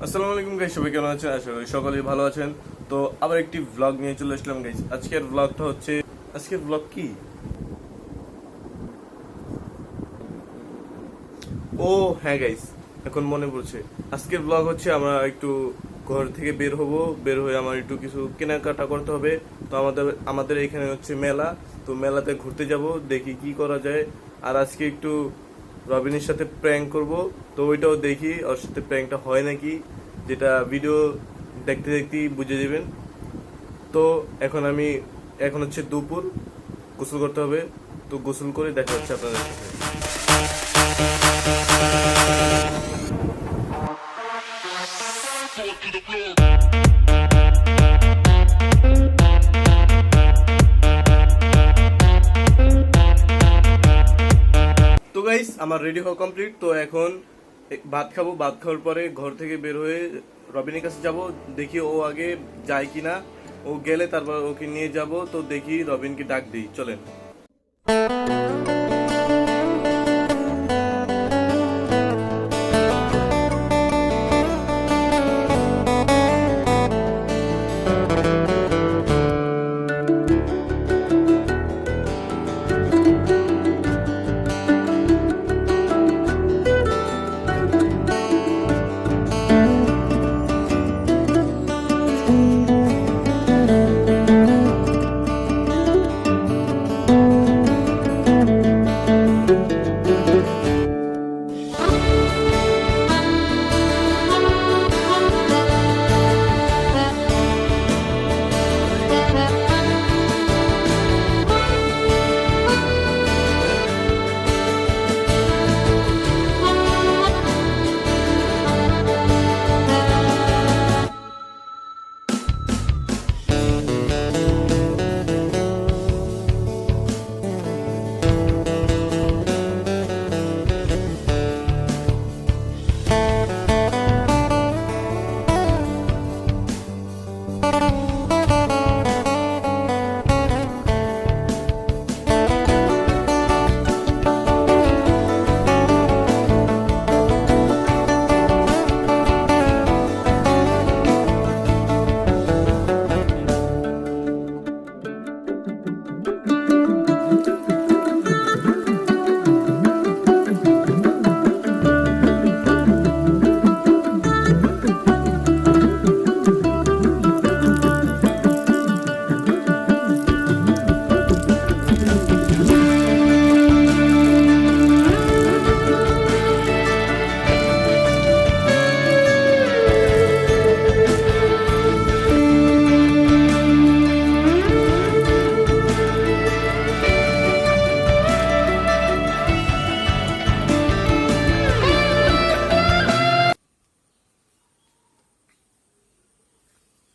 আসসালামু আলাইকুম গাইস, সবাই কেমন আছেন? আশা করি সকলেই ভালো আছেন। তো আবার একটি ভ্লগ নিয়ে চলে আসলাম গাইস। আজকের ভ্লগ কি? ও হ্যাঁ গাইস, এখন মনে পড়ছে। আজকের ভ্লগ হচ্ছে আমরা একটু ঘর থেকে বের হব। বের হয়ে আমার একটু কিছু কেনাকাটা করতে হবে। তো আমাদের এখানে হচ্ছে মেলা। তো মেলাতে ঘুরতে যাব, দেখি কি করা যায়। আর আজকে একটু রবিনের সাথে প্র্যাঙ্ক করব। তো ওইটাও দেখি ওর সাথে প্র্যাঙ্কটা হয় নাকি, যেটা ভিডিও দেখতে দেখতেই বুঝে যাবেন। তো এখন হচ্ছে দুপুর, গোসল করতে হবে। তো গোসল করে দেখা হচ্ছে আপনাদের সাথে। তো গাইস, আমার রেডি হওয়া কমপ্লিট। তো এখন ভাত খাবো। ভাত খাওয়ার পরে ঘর থেকে বের হয়ে রবিনের কাছে যাব, দেখি ও আগে যায় কিনা। ও গেলে তারপর ওকে নিয়ে যাব। তো দেখি রবিনকে ডাক দিই, চলেন।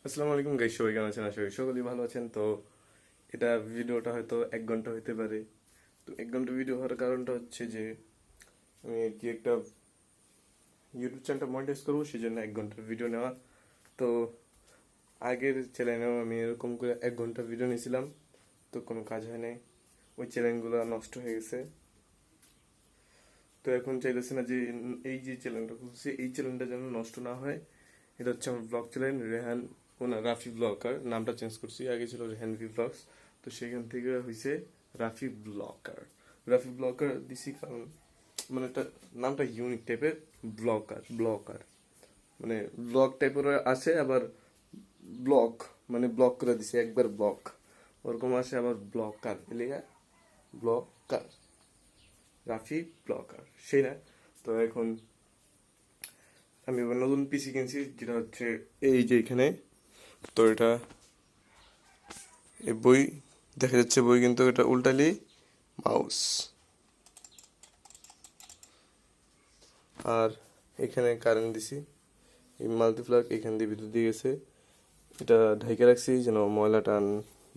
আসসালামু আলাইকুম গাইস, সবাই কেমন আছেন? আশা করি সকলেই ভালো আছেন। তো ভিডিওটা হয়তো 1 ঘন্টা হতে পারে। তো 1 ঘন্টা ভিডিও হওয়ার কারণটা হচ্ছে যে আমি আর কি একটা ইউটিউব চ্যানেলটা মনিটাইজ করবো, সেই জন্য 1 ঘন্টার ভিডিও নেওয়া। তো আগের চ্যানেলেও আমি এরকম করে 1 ঘন্টা ভিডিও নিয়েছিলাম, তো কোনো কাজ হয় নাই। ওই চ্যানেলগুলো নষ্ট হয়ে গেছে। তো এখন চাইতেছি না যে এই যে চ্যানেলটা খুলছি, এই চ্যানেলটা যেন নষ্ট না হয়। এটা হচ্ছে আমার blog channel, Rehan Rafi blogger. নামটা চেঞ্জ করছি, আগে ছিল রেহান ভি ব্লগস। তো সেখান থেকে হয়েছে রাফি ব্লগার। রাফি ব্লগার দিছি কারণ মানে একটা নামটা ইউনিক টাইপের। ব্লগার মানে ব্লগ টাইপের আছে, আবার ব্লগ মানে ব্লগ করে দিছে একবার ব্লগ ওরকম আসে, আবার ব্লগার এলিয়া ব্লগার, রাফি ব্লগার সেই না। তো এখন আমি এবার নতুন পিসি কিনছি, যেটা হচ্ছে এই যে এখানে। তো এটা এই বই দেখা যাচ্ছে, বই কিন্তু এটা উল্টালি মাউস। আর এখানে কারেন্ট দিছি, এই মাল্টিপ্লাগ এখান দিয়ে ভিতর দিয়ে গেছে। এটা ঢাইকে রাখছি যেন ময়লা টান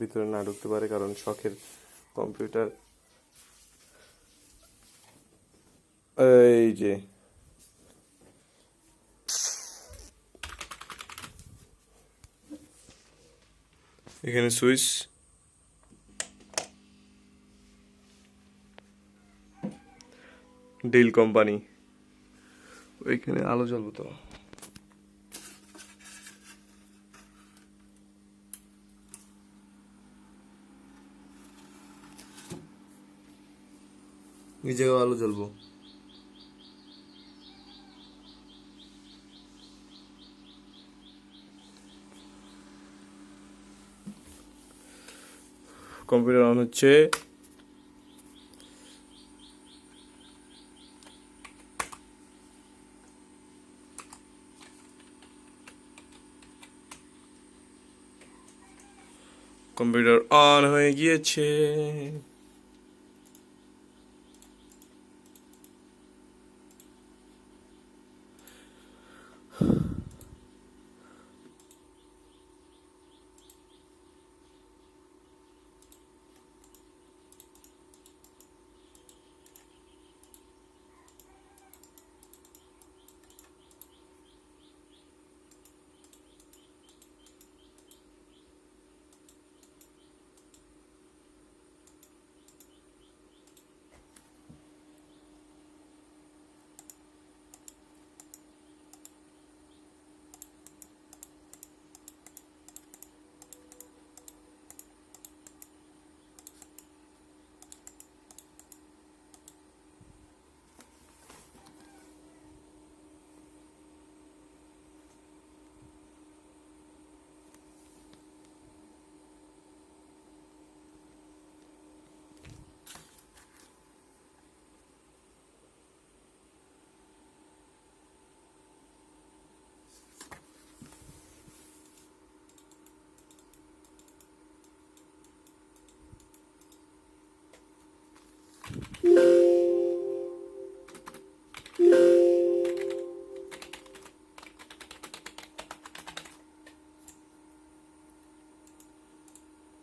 ভিতরে না ঢুকতে পারে, কারণ শখের কম্পিউটার। এই যে এখানে সুইচ, ডেল কোম্পানি। ওইখানে আলো জ্বলবো তো। এই জায়গায় আলো জ্বলবো। কম্পিউটার অন হচ্ছে। কম্পিউটার অন হয়ে গিয়েছে।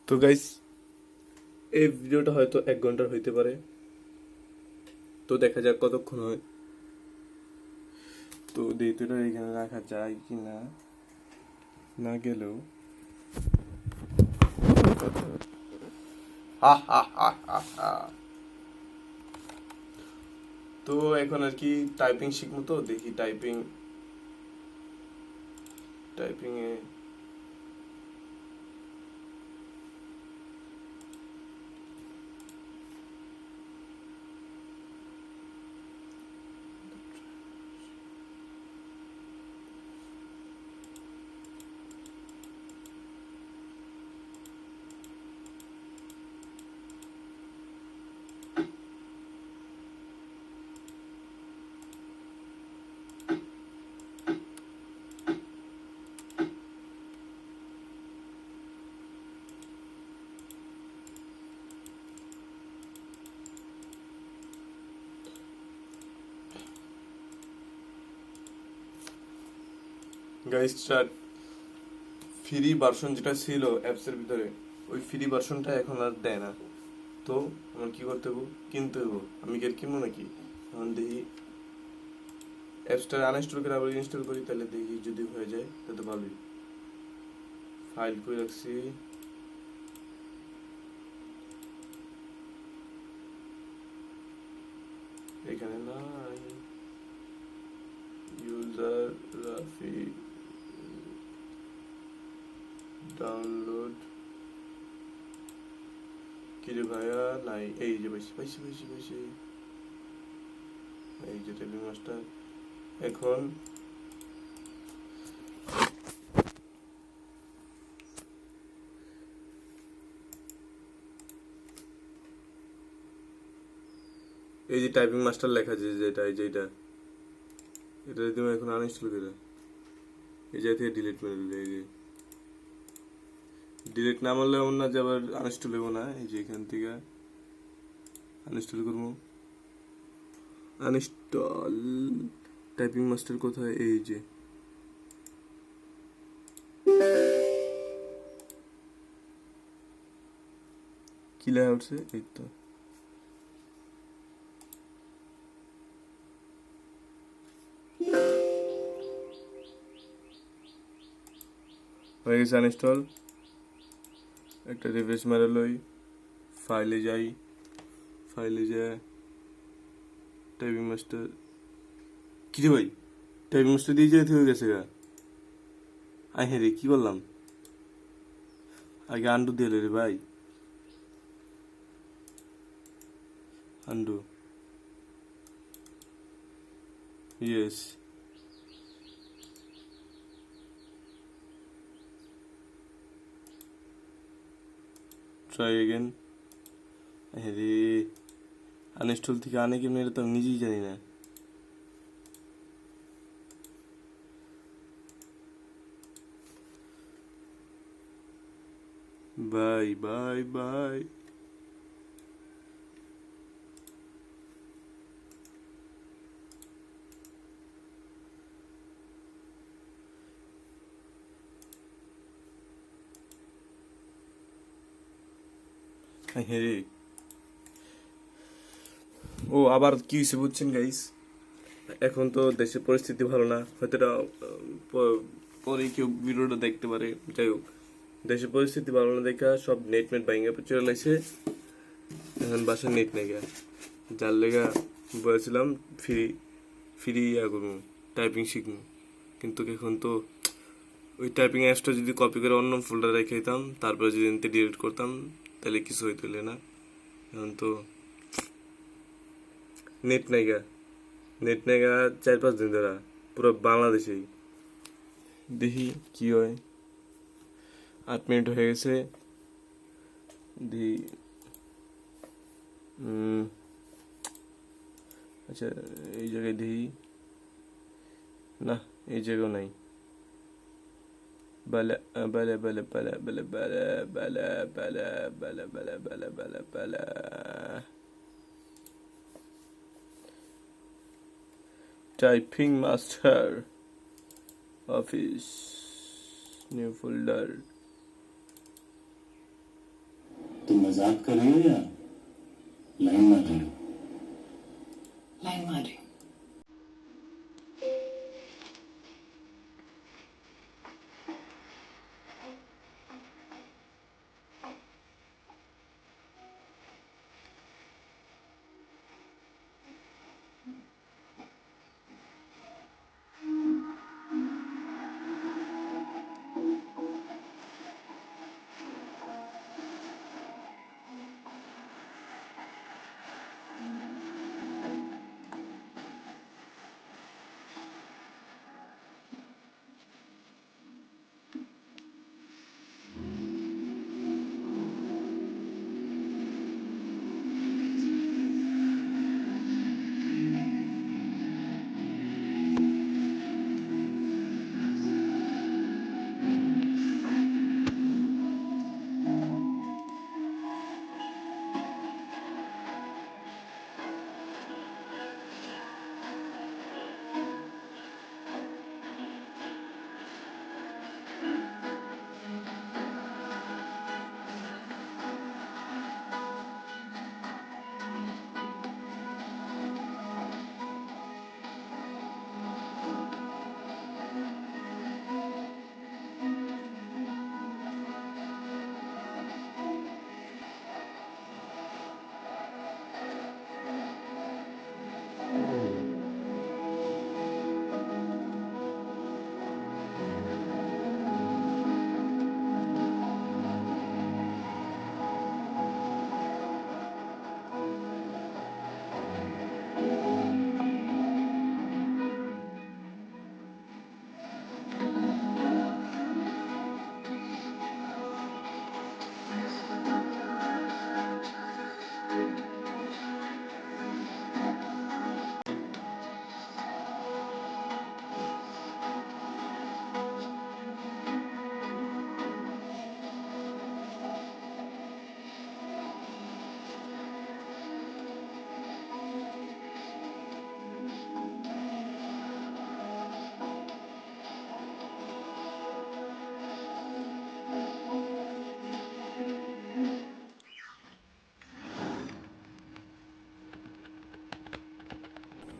তো গাইস, এই ভিডিওটা হয়তো 1 ঘন্টার হইতে পারে। তো দেখা যাক কতক্ষণ হয়। তো দ্বিতীয়টা এখানে রাখা যায় কি না, না গেলেও তো এখন আর কি টাইপিং শিখবো। তো দেখি টাইপিং এ গাইস স্টার্ট। ফ্রি ভার্সন যেটা ছিল অ্যাপস এর ভিতরে, ওই ফ্রি ভার্সনটা এখন আর দেয় না। তো আমার কি করতে হবে, কিনতে হবে। আমি কি আর কিনবো নাকি? এখন দেখি অ্যাপসটা আনইনস্টল করে আবার ইনস্টল করি, তাহলে দেখি যদি হয়ে যায় তাহলে তো ভালোই। ফাইল করে রাখছি। এখানে নাই ইউজার রাফি ডাউনলোড। কিরে ভাইয়া নাই, এই যে পাইছি পাইছি পাইছি পাইছি, এই যে টাইপিং মাস্টার। এখন এই যে টাইপিং মাস্টার লেখা আছে যেটা, এই যেটা, এটা যদি আমি এখন আনইনস্টল করে এই জায়গা থেকে ডিলিট করে দিলে, এই যে ডিলিট না মারলে এমন না যে আবার আনইনস্টল হবো না। এই যে এখান থেকে আনইনস্টল করবো। আনইনস্টল টাইপিং মাস্টার কোথায়, এই যে কি লেখা উঠছে, এই তো। হয়ে গেছে আনইনস্টল। একটা রিফ্রেশ মারে লই, ফাইলে যাই, ফাইলে যায় টাইপিং মাস্টার। কি রে ভাই, টাইপিং মাস্টার দিয়ে যেতে হয়ে গেছে গা। আই হ্যাঁ রে, কি বললাম, আগে আন্ডু দিয়ে রে ভাই, আন্ডু। Yes. Try again. আরে আনইনস্টল থেকে আনে কেমনি এটা তো আমি নিজেই জানি না। Bye bye bye. হ্যাঁ, ও আবার কি হয়েছে বুঝছেন গাইস, এখন তো দেশের পরিস্থিতি ভালো না, হয়তো এটা পরে কেউ ভিডিওটা দেখতে পারে। যাই হোক, দেশের পরিস্থিতি ভালো না দেখা সব নেট মেট ভাঙে চলে আসে। এখন বাসার নেট নেই গা, যার লেগা বলেছিলাম ফ্রি ফ্রি ইয়া করবো, টাইপিং শিখবো। কিন্তু এখন তো ওই টাইপিং অ্যাপসটা যদি কপি করে অন্য ফোল্ডারে রেখে দিতাম, তারপরে যদি ডিলিট করতাম, তাহলে কিছু হইতো না। এখন তো নেট নাই গা, নেট নাই গা 4-5 দিন ধরা পুরো বাংলাদেশেই। দেখি কি হয়। 8 মিনিট হয়ে গেছে। দেখি আচ্ছা, এই জায়গায় দেখি না, এই জায়গাও নাই। বালা বালা বালা বালা বালা বালা বালা বালা বালা বালা বালা বালা বালা। Typing master office, new folder. तुम मजाक कर रही हो या लाइन मार रही हो? लाइन मार रही हूँ।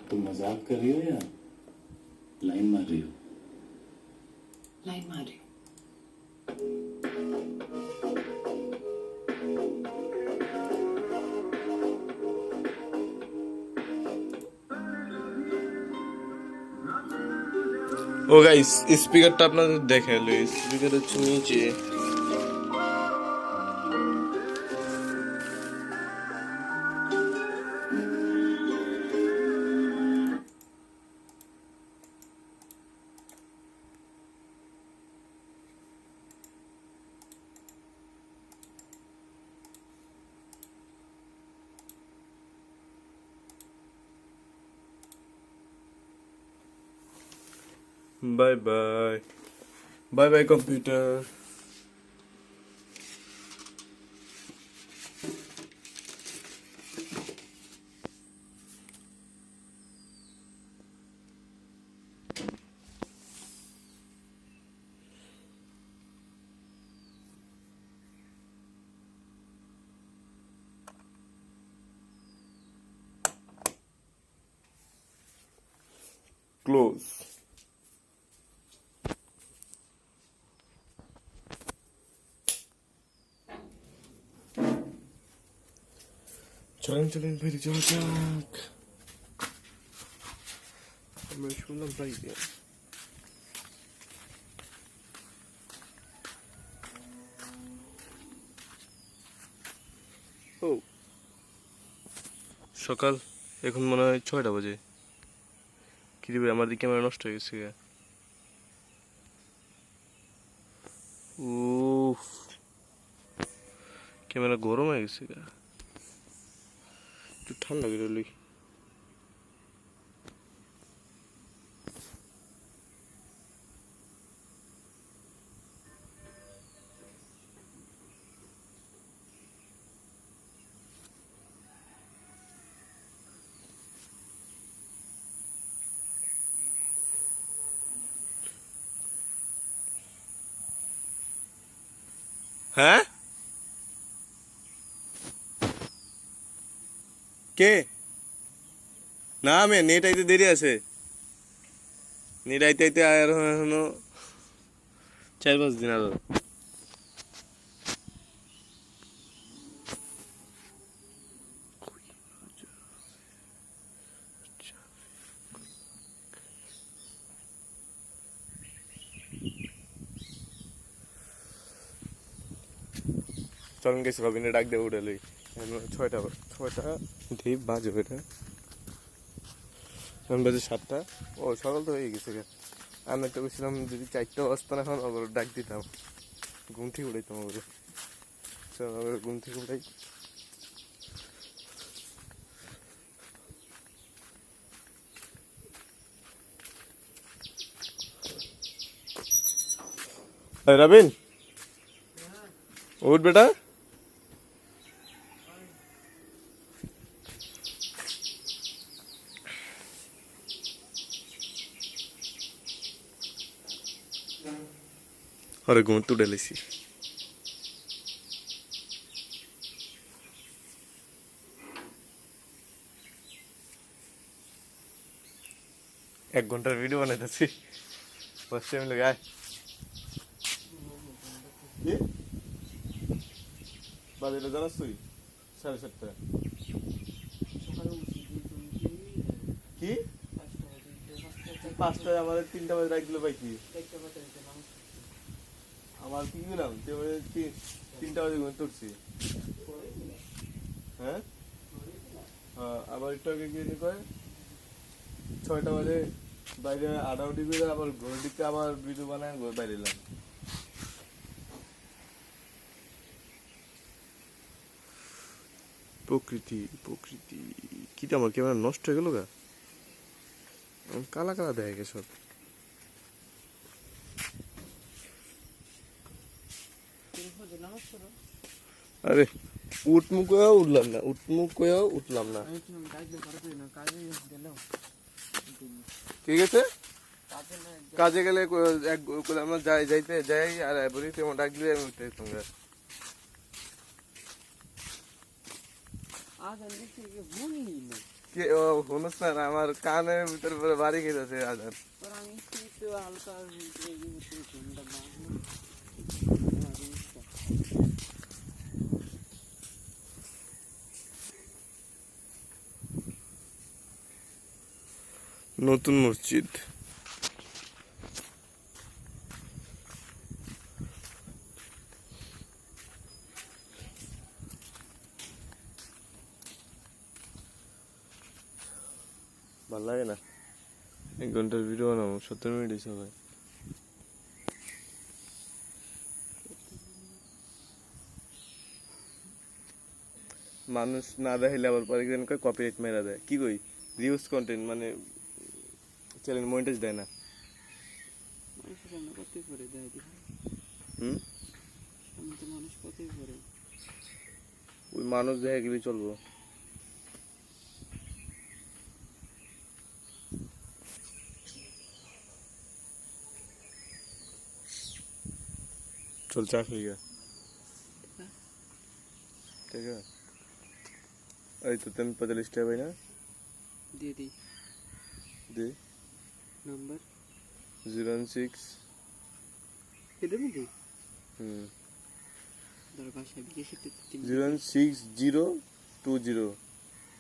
तुम मजाक कर रही हो या लाइन मार रही हो? लाइन मार रही हूँ। ও গাইস, স্পিকারটা আপনাদের দেখালো, স্পিকার হচ্ছে নিচে। Bye bye, bye bye computer. Close. চলেন চলেন বাইরে যাওয়া যাক। আমরা শুনলাম বাইরে ও সকাল, এখন মনে হয় 6টা বাজে। কি দিবে, আমার দিকে ক্যামেরা নষ্ট হয়ে গেছে। উফ, ক্যামেরা গরম হয়ে গেছে গা। একটু ঠান্ডা করে লই। হ্যাঁ, কে? না আমি নেট আইতে দেরি আছে। নেট আইতে আইতে আর এখনো 4-5 দিন আরো। চলন গেছে ভাবিনে ডাক দেবো উঠে লই। 6টা ঠিক বাজে এটা। এখন বাজে 7টা। ও সকাল তো হয়ে গেছে গা। আমি তো বলছিলাম যদি 4টা বাজতো না এখন আবার ডাক দিতাম, ঘুম থেকে উঠাইতাম আবার। চল আবার ঘুম থেকে উঠাই। রাবিন উঠ বেটা। আরে ঘুম তো উঠে লেছি। এক ঘন্টার ভিডিও বানাইতেছি। ফার্স্ট টাইম লোক আয়। কি বাজে জানাস তুই? 7:30। কি 5টায় আমাদের 3টা বাজে রাখলো ভাই? কি আমার কি গেলাম 3টা বাজে ঘুম তুলছি। হ্যাঁ আবার একটু আগে গিয়ে কয় 6টা বাজে বাইরে আড়াউটি করে আবার ঘর দিকে আবার ভিডিও বানায় বাইরে এলাম। প্রকৃতি প্রকৃতি কি আমার ক্যামেরা নষ্ট হয়ে গেল গা, কালা কালা দেখা গেছে সব। আরে উঠমুখ হয়েও উঠলাম না, উঠমুখ হয়েও উঠলাম না। ঠিক আছে, কাজে গেলে আমরা যাইতে যাই আর বলি তোমার ডাকলে আমি উঠতে তোমরা। শুনুস না, আমার কানের ভিতরে পুরো বাড়ি খেতেছে আজান। নতুন মসজিদ। ভাল লাগে না 1 ঘন্টার ভিডিও বানাবো, 70 মিনিট হয়েছে ভাই। মানুষ না দেখাইলে আবার পরে কপিরাইট মেরা দেয়। কি কই রিউজ কন্টেন্ট মানে চ্যানেল মনিটাইজ দেয় না। মানুষের সামনে কতই পরে দেয় দিই হুম সামনে তো মানুষ কতই পরে ওই মানুষ দেখে গেলে চলবো। चल चाक लिया ठीक है এই তো তুমি 45 টাকা ভাই না দিয়ে দিই দে নাম্বার 06 এটার মধ্যে হুম ধর বাসায় বিকেশে 06020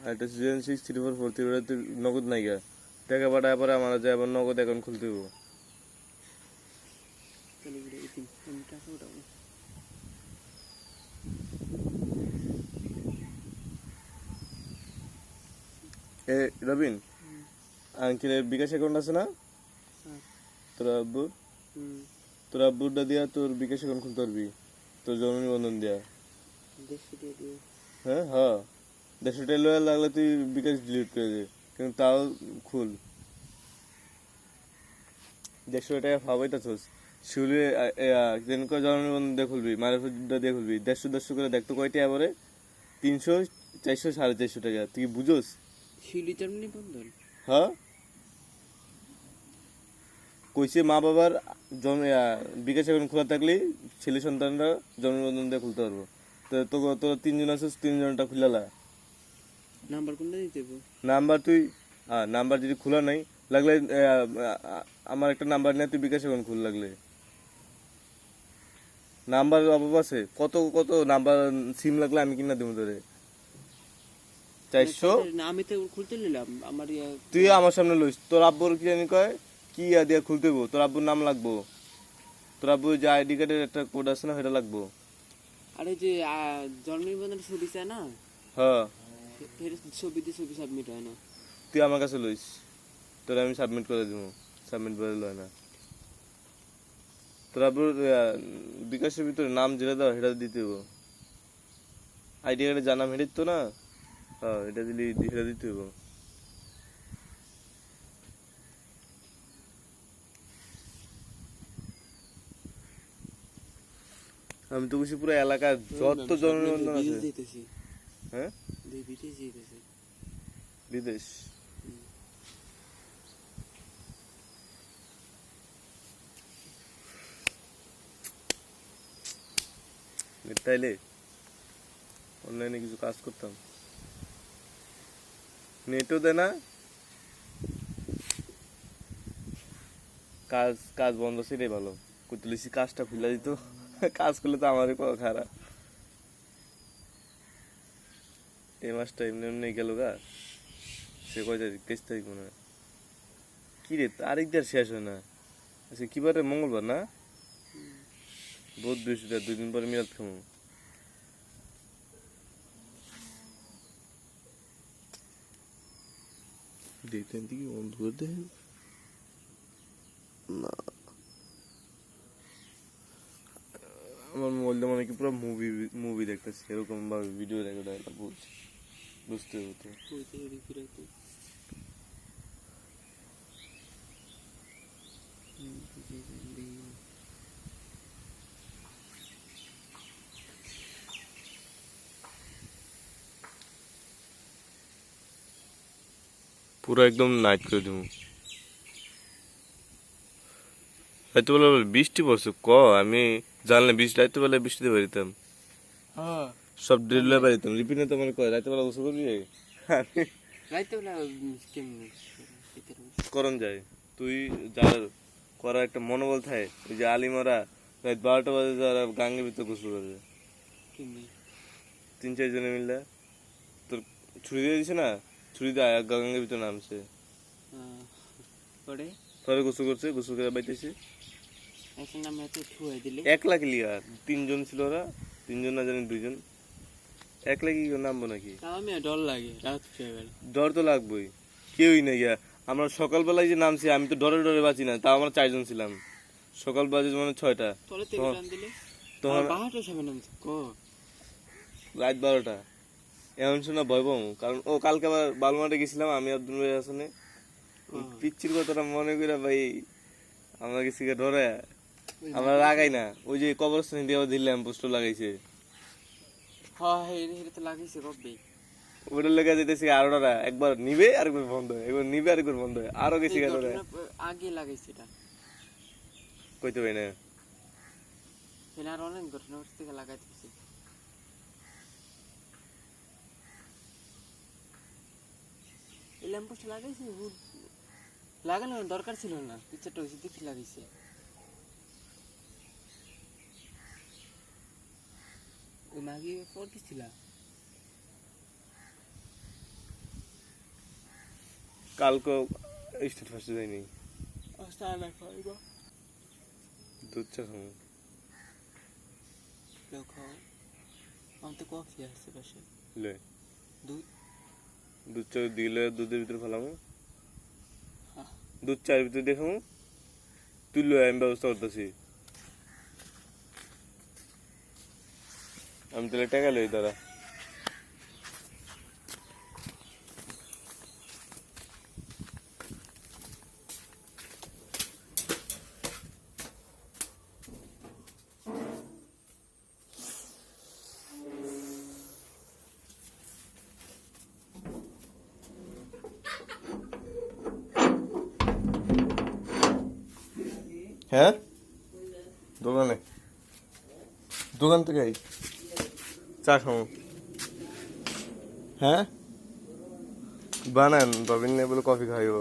আর এটা 0634443 ওটা নগদ নাই গা টাকা পাঠায় পরে আমার যায় আবার নগদ অ্যাকাউন্ট খুলতে হবে। চলে গেলে এই তিন আমি টাকা উঠাবো এ রবিন আঙ্কেলের বিকাশ অ্যাকাউন্ট আছে না হ্যাঁ তোর আব্বুর হুম তোর আব্বুরটা দিয়া তোর বিকাশ অ্যাকাউন্ট খুলতে পারবি তোর জন্ম নিবন্ধন দিয়া। 150 দিয়ে দিও হ্যাঁ হ্যাঁ 150 টাকা লয়া লাগলে তুই বিকাশ ডিলিট করে দে কিন্তু তাও খুল 150 টাকা পাবাইতাছস শিউলি যেন করে জন্ম নিবন্ধন দিয়ে খুলবি মারেফুটা দিয়ে খুলবি 150 করে দেখতো কয়টা আবারে 300 400 450 টাকা তুই কি বুঝোস? শিউলি জন্মনি বন্ধন হ্যাঁ কইছে মা বাবার বিকাশ অ্যাকাউন্ট খোলা থাকলে ছেলে সন্তানরা জন্ম নিবন্ধন দিয়ে খুলতে পারবো। তো তোর 3 জন আছিস 3 জনটা খুলালা নাম্বার কোনটা দিতে দেবো নাম্বার তুই নাম্বার যদি খোলা নাই লাগলে আমার একটা নাম্বার নিয়ে তুই বিকাশ অ্যাকাউন্ট খুল লাগলে নাম্বার অভাব আছে কত কত নাম্বার সিম লাগলে আমি কিনা দেবো তোরে 400 না আমি তো খুলতে নিলাম আমার তুই আমার সামনে লইস তোর আব্বুর কি জানি কয় কি দিয়া খুলতে হইব তোর আব্বুর নাম লাগবো তোর আব্বুর যে আইডি কার্ডের একটা কোড আছে না সেটা লাগবো। আরে যে জন্ম নিবন্ধন ছবি চায় না হ্যাঁ এর ছবি দিয়ে ছবি সাবমিট হয় না তুই আমার কাছে লইস তোর আমি সাবমিট করে দিব সাবমিট করে লয় না তোর আব্বুর বিকাশের ভিতরে নাম যেটা দাও সেটা দিতে হইব আইডি কার্ডে জানাম হেডিত তো না হ্যাঁ এটা দিলি সেটা দিতে হইব। আমি তো বুঝি পুরো এলাকার যত জন্ম নিবন্ধন আছে দিতেছি হ্যাঁ বিদেশ দিতেছি বিদেশ তাইলে অনলাইনে কিছু কাজ করতাম নেটও দেয় না কাজ কাজ বন্ধ সেটাই ভালো করতে লিসি কাজটা খুলে দিত কাজ করলে তো আমারই পাওয়া খারাপ এই মাসটা এমনি এমনি গেল গা সে কয় তারিখ 23 তারিখ মনে হয় কি রে তারিখ দেওয়ার শেষ হয় না আচ্ছা কি বারে মঙ্গলবার না বুধ বৃহস্পতিবার 2 দিন পরে মিলাদ খামু দেখতেন কি বন্ধ করে দেন না আমার মোবাইলটা মানে কি পুরো মুভি দেখতেছি এরকম ভাবে ভিডিও দেখে বুঝতে হতো কইতে রেডি করে তো পুরো একদম নাইট করে দেবো রাত্রিবেলা বৃষ্টি পড়ছে আমি জানলে রাত্রিবেলা বৃষ্টিতে বেরিতাম হ্যাঁ সব ড্রিলে বেরিতাম রিপিনে তো মনে করে রাত্রিবেলা বসে করবি রাইতে বেলা কেমনে করণ যায় তুই যার করার একটা মনোবল থাকে ওই যে আলিমারা রাত 12টা বাজে যারা গাঙ্গের ভিতরে গোসল করবে কেমনে 3-4 জনে মিললে তোর ছুরি দিয়ে দিছে না ছুরি দিয়ে গাঙ্গের ভিতরে নামছে পরে পরে গোসল করছে গোসল করে বাইতেছে এখন আমরা তো ছুঁয়ে দিলে 1 লাখ লিয়ার 3 জন ছিল ওরা 3 জন না জানি 2 জন 1 লাখ কি নামবো নাকি তাও আমি ডর লাগে রাত ছুঁয়ে গেলে ডর তো লাগবেই কেউই নেই গিয়া আমরা সকালবেলায় যে নামছি আমি তো ডরে ডরে বাঁচি না তাও আমরা 4 জন ছিলাম সকাল বাজে মানে 6টা তলে থেকে টান দিলে তখন 12টা সময় নামছে রাত 12টা এমন শোনা ভয় পাবো কারণ ও কালকে আবার বালুমাঠে গেছিলাম আমি আব্দুল ভাই হাসানে পিচ্ছির কথাটা মনে করে ভাই আমরা কি সিগারেট ধরে আমরা লাগাই না, ওই যে কবরস্থান দিয়ে দিলাম পোস্টার লাগাইছে, হ্যাঁ হেরে তো লাগিয়েছে কবে। ওটার লেগে যেতেছি আরো ডরা, একবার নিবে আরেকবার বন্ধ হয়, একবার নিবে আরেকবার বন্ধ হয়, আরো কি এই সিগারেট ধরে ঘটনা আগে লাগাইছে এটা, কইতে পারি না। এখানে আর অনেক ঘটনা ঘটছে থেকে লাগাইতেছে। এই ল্যাম্পোস্ট লাগাইছে লাগানো দরকার ছিল না, পিকচারটা হয়েছে দেখি লাগাইছে। ওই মাগি পর কি ছিল কালকে স্টেট ফার্স্টে যাইনি, আস্তে না খাইব দুধ চা খাবো। কেউ খাও, আমার তো কফি আছে পাশে, লে দুধ দুধ চা দিলে দুধের ভিতরে ফেলামো, হ্যাঁ। দুধ চার ভিতরে দেখামো, তুই লো আমি ব্যবস্থা করতেছি। আমি তাহলে টাকা লই দাঁড়া। হ্যাঁ দোকানে, দোকান থেকে আই চা খাবো। হ্যাঁ বানান, রবিন নেই বলে কফি খাইব।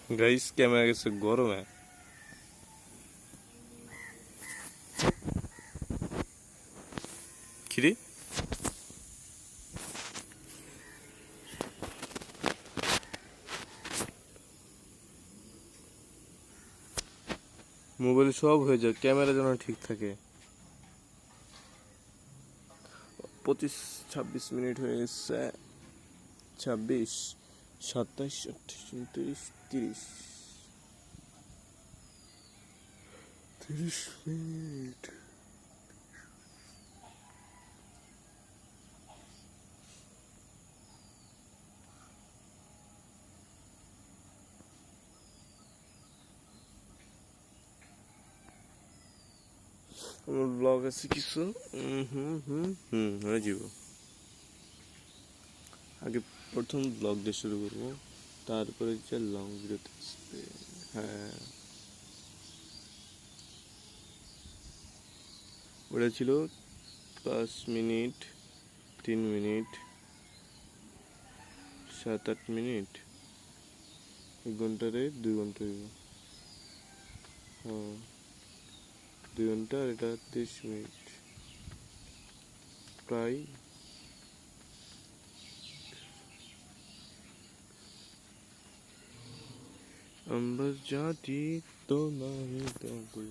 गाइस कैमरा कैसे गरम है। किरी মোবাইলে সব হয়ে যায়, ক্যামেরা যেন ঠিক থাকে। 25-26 মিনিট হয়ে গেছে, 26, 27, 28, 29, 30 মিনিট। আমার ব্লগ আছে কিছু, হয়ে যাব। আগে প্রথম ব্লগ দিয়ে শুরু করবো, তারপরে যে লং ভিডিওতে আসবে। হ্যাঁ ওটা ছিল 5 মিনিট, 3 মিনিট, 7-8 মিনিট, 1 ঘন্টারে 2 ঘন্টা হইব। হ্যাঁ 2 ঘন্টা, আর এটা 30 মিনিট, প্রায় আমরা জাতি তো নামি তবু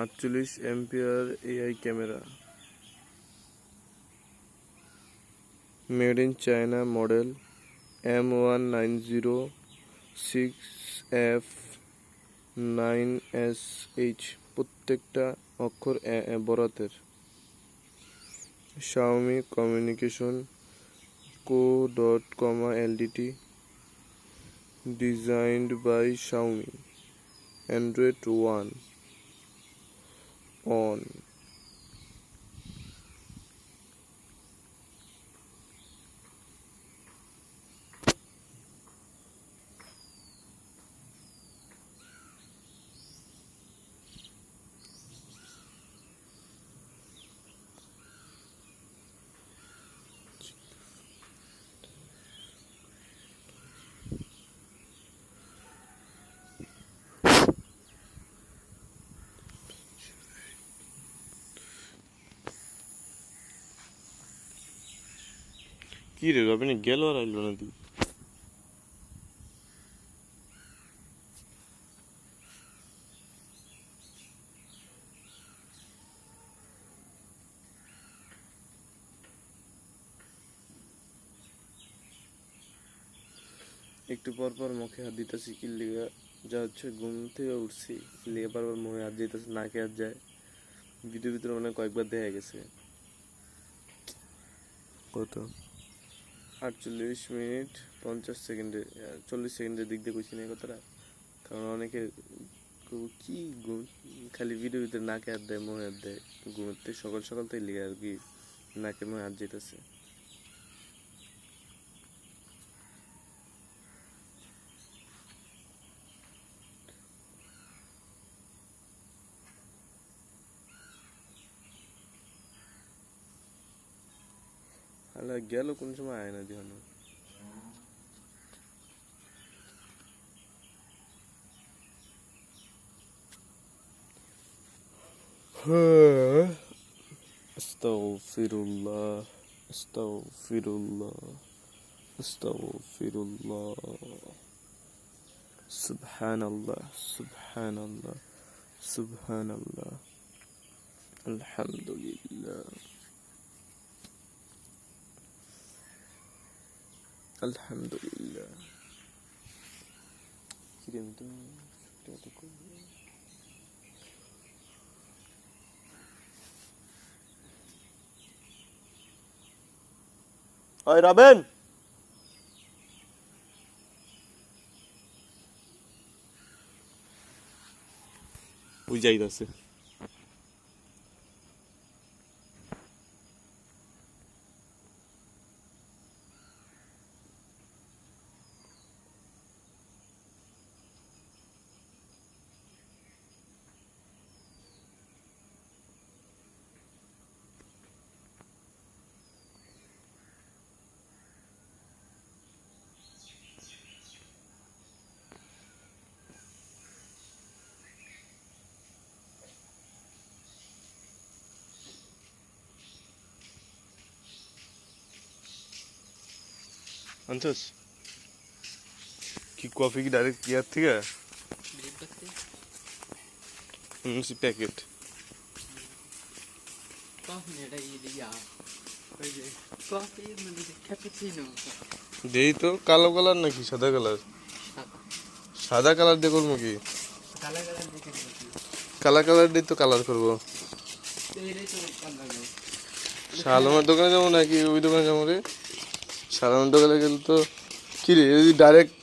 48 MPR AI camera, made in China, model M1906 F9SH প্রত্যেকটা অক্ষর বড় হাতের। Xiaomi Communication Co. Ltd designed by Xiaomi Android One on কি রে রবিনে গেল আর আইলো না তুই একটু পর পর মুখে হাত দিতেছি কি লিগা যা হচ্ছে ঘুম থেকে উঠছি লিগা বারবার মুখে হাত দিতেছে নাকে হাত যায় ভিডিও ভিতরে অনেক কয়েকবার দেখা গেছে কত 48 মিনিট 50 সেকেন্ডে 40 সেকেন্ডের দিক দিয়ে কইছি না এই কথাটা কারণ অনেকে কি ঘুম খালি ভিডিও ভিতরে নাকে হাত দেয় মুখে হাত দেয় ঘুমোতে সকাল সকাল তো লিগা আর কি নাকে মুখে হাত যেতেছে আলা গেল কোন সময় আয় না দিও Astaghfirullah Astaghfirullah Astaghfirullah Subhanallah Subhanallah Subhanallah Alhamdulillah Alhamdulillah Kirim tu Oi Robin ওই যাইতাছে আনছস কি কফি কি ডাইরেক্ট ইয়ার থেকে সি প্যাকেট কফি এটা ইয়া ওই যে কফি মানে ক্যাপুচিনো দেই তো কালো কালার নাকি সাদা কালার সাদা কালার দিয়ে করবো কি কালা কালার দেখে কালা কালার দিয়ে তো কালার করবো এইটাই তো কালার শালমের দোকানে যাবো নাকি ওই দোকানে যাবো রে শালমের দোকানে গেলে তো কি রে যদি ডাইরেক্ট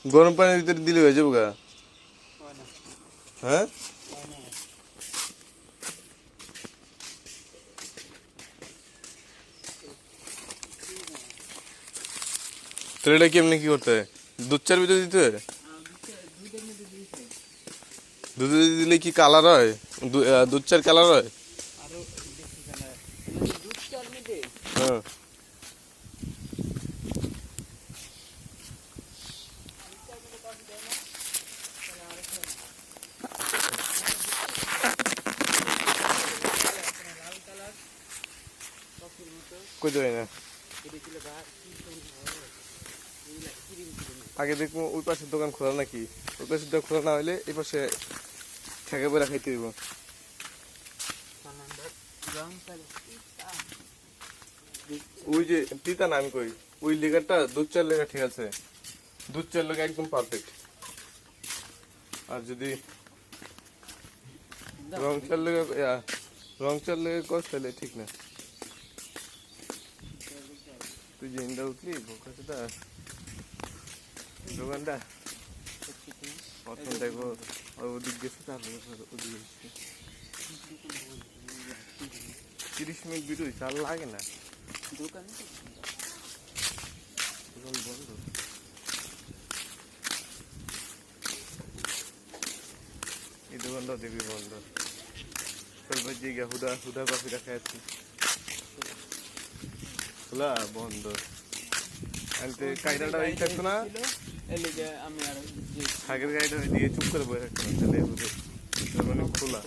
গরম পানির ভিতরে দিলে হয়ে যাবো গা হ্যাঁ তোর এটা কেমনি কি করতে হয় দুধ চার ভিতরে দিতে হয় দুধে দিলে কি কালার হয় দুধ চার কালার হয় আরো বেশি কালার দুধ চার মধ্যে হ্যাঁ কই দেয় না আগে দেখবো ওই পাশের দোকান খোলা নাকি ওই পাশের দোকান খোলা না হলে এই পাশে ঠেকে বেড়া খাইতে দিব ওই যে তিতা না আমি কই ওই লেগারটা দুধ চার লেগা ঠিক আছে দুধ চার লোক একদম পারফেক্ট। আর যদি রং চার লেগে কস তাহলে ঠিক না। তুই যে ইন্দা উঠলি বোকাটা দোকানটা প্রথম দেখো ওদিক গেছে, তারপরে ওদিক গেছে 30 মিনিট বিরোই চাল লাগে না, দোকানে দোকান বন্ধ। এই দোকানটাও দেখবি বন্ধ। চল ভাই যে হুদা হুদা কফি রাখা আছে খোলা বন্ধ। আনতে কায়দাটা এই থাকতো না, এলিগে আমি আর আগের গাড়িটা দিয়ে চুপ করে বসে থাকতো না, তাহলে হুদে মানে খোলা।